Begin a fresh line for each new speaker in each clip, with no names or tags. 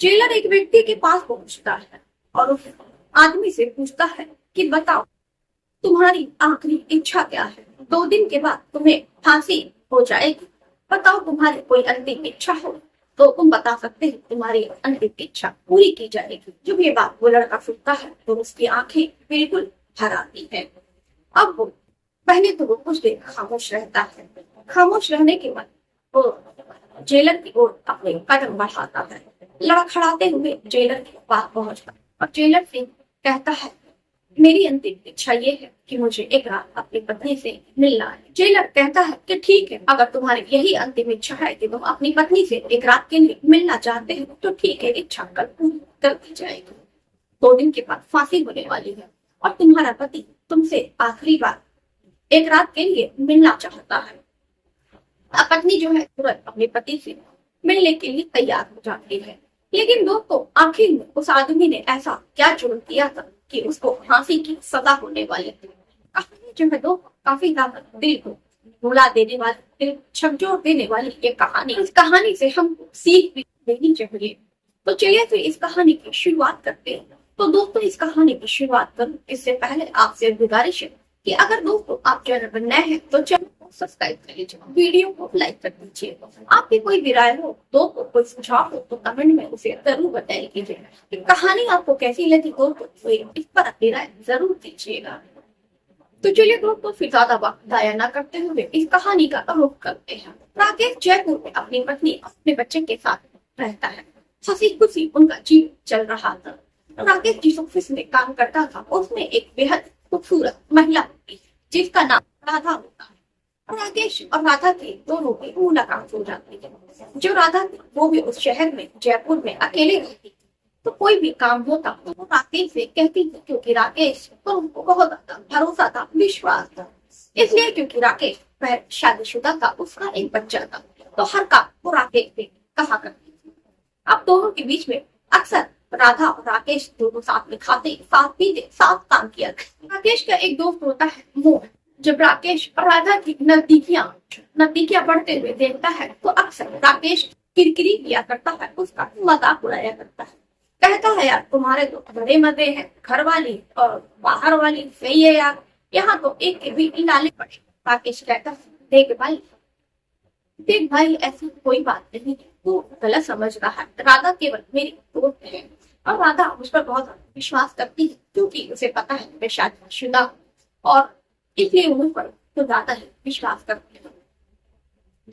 Jailer एक व्यक्ति के पास पहुंचता है और उस आदमी से पूछता है कि बताओ तुम्हारी आखिरी इच्छा क्या है। 2 दिन के बाद तुम्हें फांसी हो जाएगी। बताओ तुम्हारी कोई अंतिम इच्छा हो तो तुम बता सकते हैं, तुम्हारी अंतिम इच्छा पूरी की जाएगी। जब ये बात वो लड़का सुनता है तो उसकी आंखें बिल्कुल भर आती है। अब वो पहले तो वो कुछ देर खामोश रहता है। खामोश रहने के बाद वो जेलर की ओर अपने कदम बढ़ाता है। लड़खड़ाते हुए जेलर के पास पहुंचता और जेलर से कहता है, मेरी अंतिम इच्छा ये है कि मुझे एक रात अपनी पत्नी से मिलना है। जेलर कहता है कि ठीक है, अगर तुम्हारी यही अंतिम इच्छा है कि तुम अपनी पत्नी से एक रात के लिए मिलना चाहते हो तो ठीक है, इच्छा कल पूरी कर दी जाएगी। 2 दिन के बाद फांसी होने वाली है और तुम्हारा पति तुमसे आखिरी बार एक रात के लिए मिलना चाहता है। अब पत्नी जो है तुरंत अपने पति से मिलने के लिए तैयार हो जाती है। लेकिन दोस्तों आखिर में उस आदमी ने ऐसा क्या जुर्म किया था कि उसको फांसी की सजा होने वाली थी। कहानी जो है दोस्तों काफी ज्यादा दिल को रुला देने वाली, दिल झकझोर देने वाली ये कहानी। इस कहानी से हमको सीख भी लेनी चाहिए। तो चलिए फिर इस कहानी की शुरुआत करते हैं। तो दोस्तों इस कहानी की शुरुआत करूं इससे पहले आपसे गुजारिश है कि अगर दोस्तों आप चैनल पर नए हैं तो चैनल को सब्सक्राइब कर लीजिए, वीडियो को लाइक कर दीजिए। आपकी कोई भी राय हो, दोस्तों कोई सुझाव हो तो कमेंट में उसे जरूर बताइए कीजिएगा कि कहानी आपको कैसी लगी। दोस्तों इस पर अपनी राय जरूर दीजिएगा। तो चलिए दोस्तों फिर ज्यादा वक्त जाया न करते हुए इस कहानी का आरोप करते हैं। राकेश जयपुर में अपनी पत्नी अपने बच्चे के साथ रहता है। हंसी खुशी उनका जीवन चल रहा था। राकेश जिस ऑफिस में काम करता था उसमें एक बेहद खूबसूरत महिला होती जिसका नाम राधा होता है। राकेश और राधा की दोनों की मुलाकात हो जाती है। जो राधा थी वो भी उस शहर में जयपुर में अकेले रहती थी। तो कोई भी काम होता तो वो राकेश से कहती थी, क्योंकि राकेश पर उनको बहुत भरोसा था, विश्वास था। इसलिए क्योंकि राकेश पहले शादीशुदा था, उसका एक बच्चा था, तो हर काम वो राकेश से कहा करती थी। अब दोनों के बीच में अक्सर राधा और राकेश दोनों साथ में खाते, साथ पीते, साथ काम किया। राकेश का एक दोस्त होता है मोहन। जब राकेश और राधा की नजदीकियां बढ़ते हुए देखता है तो अक्सर राकेश किरकिरी किया करता है, उसका मजाक उड़ाया करता है। कहता है, यार तुम्हारे तो बड़े मजे हैं, घर वाली और बाहर वाली सही है यार, यहाँ तो एक के भी डाले पड़े। राकेश कहता है, देख भाई ऐसी कोई बात नहीं, तू गलत समझ रहा है। राधा केवल मेरी दोस्त है और राधा मुझ पर बहुत विश्वास करती है, क्योंकि उसे पता है मैं शादीशुदा हूँ और इसलिए मुझ पर तो ज्यादा ही विश्वास करती है।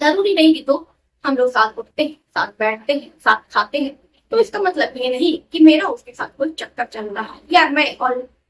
जरूरी नहीं कि तो हम लोग साथ उठते हैं, साथ बैठते हैं, साथ खाते हैं, तो इसका मतलब ये नहीं कि मेरा उसके साथ कोई चक्कर चल रहा है। यार मैं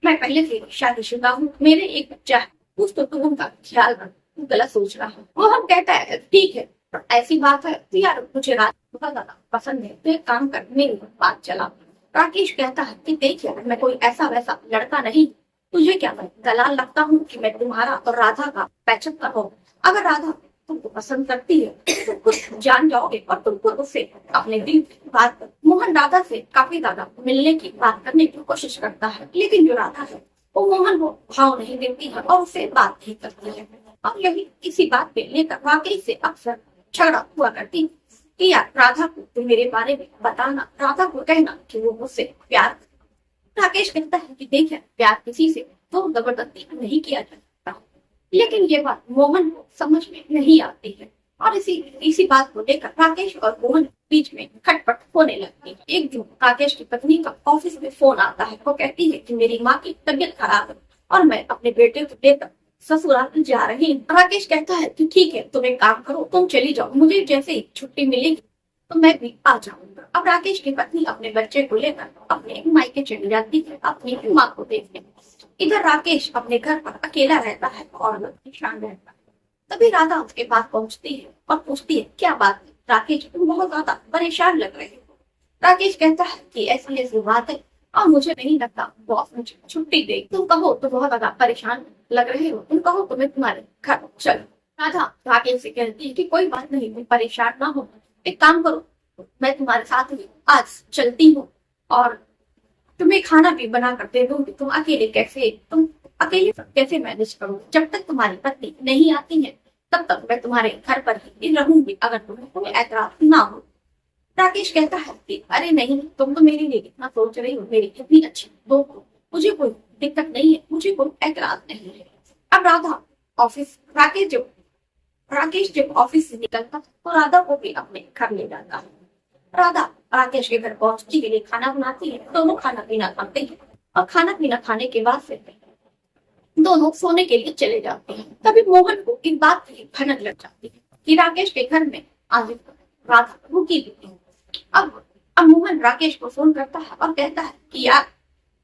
पहले से शादीशुदा हूँ, मेरे एक बच्चा है, कुछ तो तुम उनका ख्याल रख, गलत सोच रहा है। वो हम कहता है ठीक है, पर ऐसी बात है तो यार मुझे रात बहुत ज्यादा पसंद है, तो एक काम कर मेरी बात चला। राकेश कहता है कि देखिए मैं कोई ऐसा वैसा लड़का नहीं, तुझे क्या मैं दलाल लगता हूँ कि मैं तुम्हारा और राधा का पैचअप करूँ। अगर राधा तुमको पसंद करती है तो कुछ जान जाओगे और तुमको उससे अपने दिल की बात कर। मोहन राधा से काफी ज्यादा मिलने की बात करने की कोशिश करता है, लेकिन जो राधा है वो मोहन को भाव नहीं देती है और उससे बात नहीं करती है। और यही इसी बात पे लेकर राकेश से अक्सर झगड़ा हुआ करती कि यार राधा को तुम मेरे बारे में बताना, राधा को कहना कि वो मुझसे प्यार करे। राकेश कहता है कि देखिए प्यार किसी से तो जबरदस्ती नहीं किया जा सकता, लेकिन ये बात मोहन को समझ में नहीं आती है और इसी बात को लेकर राकेश और मोहन बीच में खटपट होने लगती है। एक दिन राकेश की पत्नी का ऑफिस में फोन आता है। वो कहती है कि मेरी माँ की तबीयत खराब है और मैं अपने बेटे को लेकर ससुराल जा रही हूँ। राकेश कहता है कि ठीक है, तुम एक काम करो, तुम चली जाओ, मुझे जैसे ही छुट्टी मिलेगी तो मैं भी आ जाऊंगा। अब राकेश की पत्नी अपने बच्चे को लेकर अपने मायके चली जाती है अपनी माँ को देखने। इधर राकेश अपने घर पर अकेला रहता है और परेशान रहता है। तभी राधा उसके पास पहुंचती है और पूछती है, क्या बात है राकेश, तुम बहुत ज्यादा परेशान लग रहे हो। राकेश कहता है कि ऐसी बात है और मुझे नहीं लगता बॉस मुझे छुट्टी देगी। तुम कहो तो बहुत ज्यादा परेशान लग रहे हो, तुम कहो तो मैं तुम्हारे घर चलो। राधा राकेश से कहती है कि कोई बात नहीं, तुम परेशान ना हो, एक काम करो, मैं तुम्हारे साथ में आज चलती हूँ और तुम्हें खाना भी बना कर दे दूंगी। तुम अकेले कैसे मैनेज करो, जब तक तुम्हारी पत्नी नहीं आती है तब तक मैं तुम्हारे घर पर ही रहूंगी, अगर तुम्हें कोई एतराज ना हो। राकेश कहता है कि अरे नहीं, तुम तो मेरे लिए इतना सोच रही हो, मेरी इतनी अच्छी दोस्त हो, मुझे कोई दिक्कत नहीं है, मुझे कोई एतराज नहीं है। अब राधा ऑफिस राकेश जब ऑफिस से निकलता तो राधा को भी अपने घर ले जाता है। राधा राकेश के घर पहुंचने के लिए खाना बनाती है, दोनों खाना पीना खाते हैं और खाना पीना खाने के बाद फिर दोनों सोने के लिए चले जाते हैं। तभी मोहन को इस बात की भनक लग जाती है कि राकेश के घर में आज राधा रुकी हुई है। अब मोहन राकेश को फोन करता है और कहता है कि यार,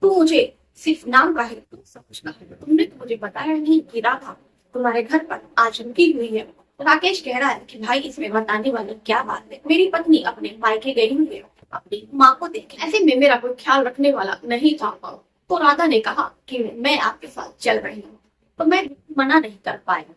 तू मुझे सिर्फ नाम का है तू समझना है, तुमने तो मुझे बताया नहीं कि राधा तुम्हारे घर पर आज रुकी हुई है। राकेश कह रहा है कि भाई, इसमें बताने वाली क्या बात है, मेरी पत्नी अपने मायके गई हुई है अपनी माँ को देखे, ऐसे में मेरा कोई ख्याल रखने वाला नहीं था। तो राधा ने कहा कि मैं आपके साथ चल रही हूँ, तो मैं मना नहीं कर पाया।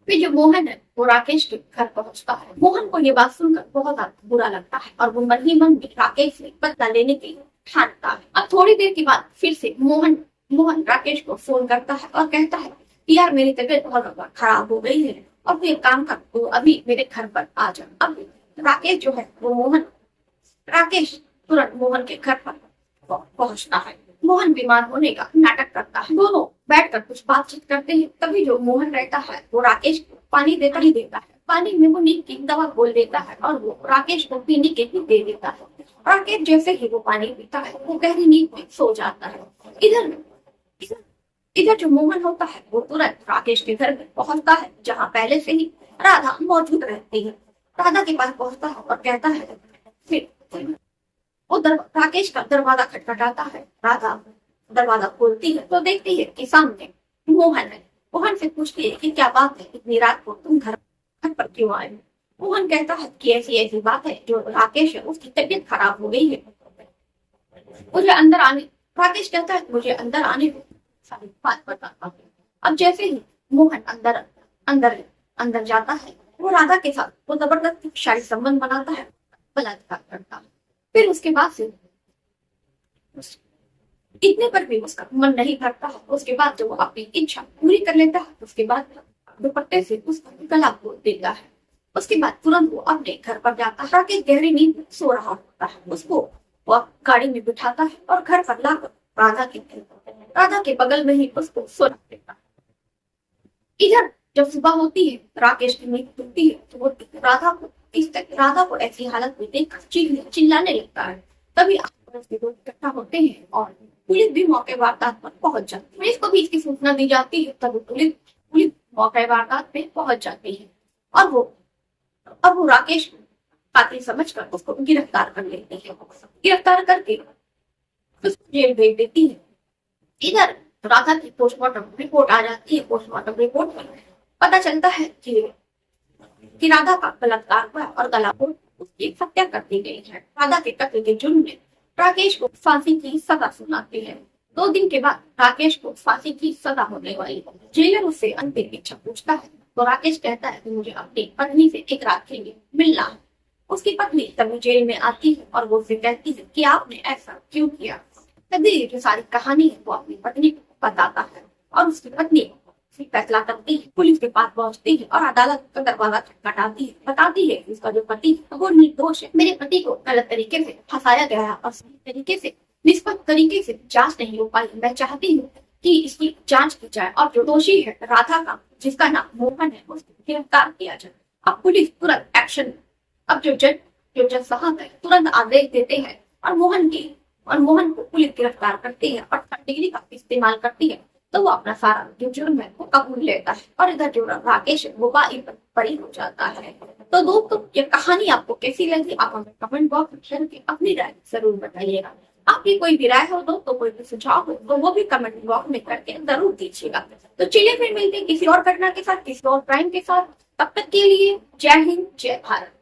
फिर जो मोहन है वो राकेश के घर पहुंचता है। मोहन को ये बात सुनकर बहुत बुरा लगता है और वो मन ही मन में राकेश से बदला लेने के लिए ठानता है। अब थोड़ी देर के बाद फिर से मोहन राकेश को फोन करता है और कहता है कि यार, मेरी तबीयत बहुत खराब हो गई है और तू एक काम कर, तू अभी मेरे घर पर आ जा। अब राकेश जो है वो राकेश तुरंत मोहन के घर पर पहुंचता है। मोहन बीमार होने का नाटक करता है। दोनों बैठकर कुछ बातचीत करते हैं। तभी जो मोहन रहता है वो राकेश को पानी देता ही देता है। पानी में वो नींद की दवा घोल देता है और वो राकेश को पीने के लिए दे देता है। राकेश जैसे ही वो पानी पीता है वो गहरी नींद में सो जाता है। इधर जो मोहन होता है वो तुरंत राकेश के घर में पहुंचता है, जहाँ पहले से ही राधा मौजूद रहती है। राधा के पास पहुंचता है और कहता है, फिर वो राकेश का दरवाजा खटखटाता है। राधा दरवाजा खोलती है तो देखती है कि सामने मोहन है। मोहन से पूछती है कि क्या बात है, इतनी रात को तुम घर पर क्यों आए? मोहन कहता है कि ऐसी बात है, जो राकेश है उसकी तबीयत खराब हो गई है, मुझे अंदर आने। राकेश कहता है मुझे अंदर आने को सारी बात बताता हूँ। अब जैसे ही मोहन अंदर जाता है, वो राधा के साथ वो जबरदस्ती शारीरिक संबंध बनाता है, बलात्कार करता है। फिर उसके बाद से इतने पर भी उसका मन नहीं भरता है। उसके बाद जब वो अपनी इच्छा पूरी कर लेता है, उसके बाद दुपट्टे से उसका गला खोल देता है। उसके बाद तुरंत वो अपने घर पर जाता है। राकेश गहरी नींद में सो रहा होता है। उसको वो गाड़ी में बिठाता है और घर पर लाकर राधा के बगल में ही उसको सुला देता है। इधर जब सुबह होती है, राकेश की नींद टूटती है तो वो राधा को ऐसी हालत में देखकर चिल्लाने लगता है। तभी आसपास के लोग इकट्ठा होते हैं और पुलिस भी मौके वारदात पर पहुंच जाती है। पुलिस को भी इसकी सूचना दी जाती है। तभी पुलिस मौके वारदात पे पहुंच जाती है और वो राकेश को कातिल समझकर उसको गिरफ्तार कर लेती है। गिरफ्तार करके उसको जेल भेज देती है। इधर राधा की पोस्टमार्टम रिपोर्ट आ जाती है। पोस्टमार्टम रिपोर्ट में पता चलता है कि राधा का बलात्कार हुआ और गला को उसकी हत्या कर दी गई है। राधा के कत्ल के जुर्म में राकेश को फांसी की सजा सुनाती है। 2 दिन के बाद राकेश को फांसी की सजा होने वाली है। जेलर उससे अंतिम इच्छा पूछता है तो राकेश कहता है कि मुझे अपनी पत्नी से एक रात के लिए मिलना है। उसकी पत्नी तभी जेल में आती है और वो उससे कहती है कि आपने ऐसा क्यों किया। तभी जो सारी कहानी है वो अपनी पत्नी को बताता है और उसकी पत्नी फैसला करती है। पुलिस के पास पहुंचती है और अदालत का दरवाजा खटखटाती है। बताती है कि उसका जो पति वो निर्दोष है। मेरे पति को गलत तरीके से फंसाया गया है और सही तरीके से निष्पक्ष तरीके से जांच नहीं हो पाई। मैं चाहती हूँ कि इसकी जांच की जाए और जो दोषी है राधा का, जिसका नाम मोहन है, उसको गिरफ्तार किया जाए। अब पुलिस तुरंत एक्शन, अब जो जज साहब है तुरंत आदेश देते हैं और मोहन को पुलिस गिरफ्तार करती है और डिग्री का इस्तेमाल करती है। तो वो अपना सारा जो जुर्म है वो कबूल लेता है और इधर जो राकेश है वो बरी हो जाता है। तो दोस्तों, ये कहानी आपको कैसी लगी आप हमें कमेंट बॉक्स में अपनी राय जरूर बताइएगा। आपकी कोई भी राय हो तो कोई भी सुझाव हो तो वो भी कमेंट बॉक्स में करके जरूर दीजिएगा। तो चलिए फिर मिलते हैं किसी और घटना के साथ, किसी और क्राइम के साथ। तब तक के लिए जय हिंद, जय भारत।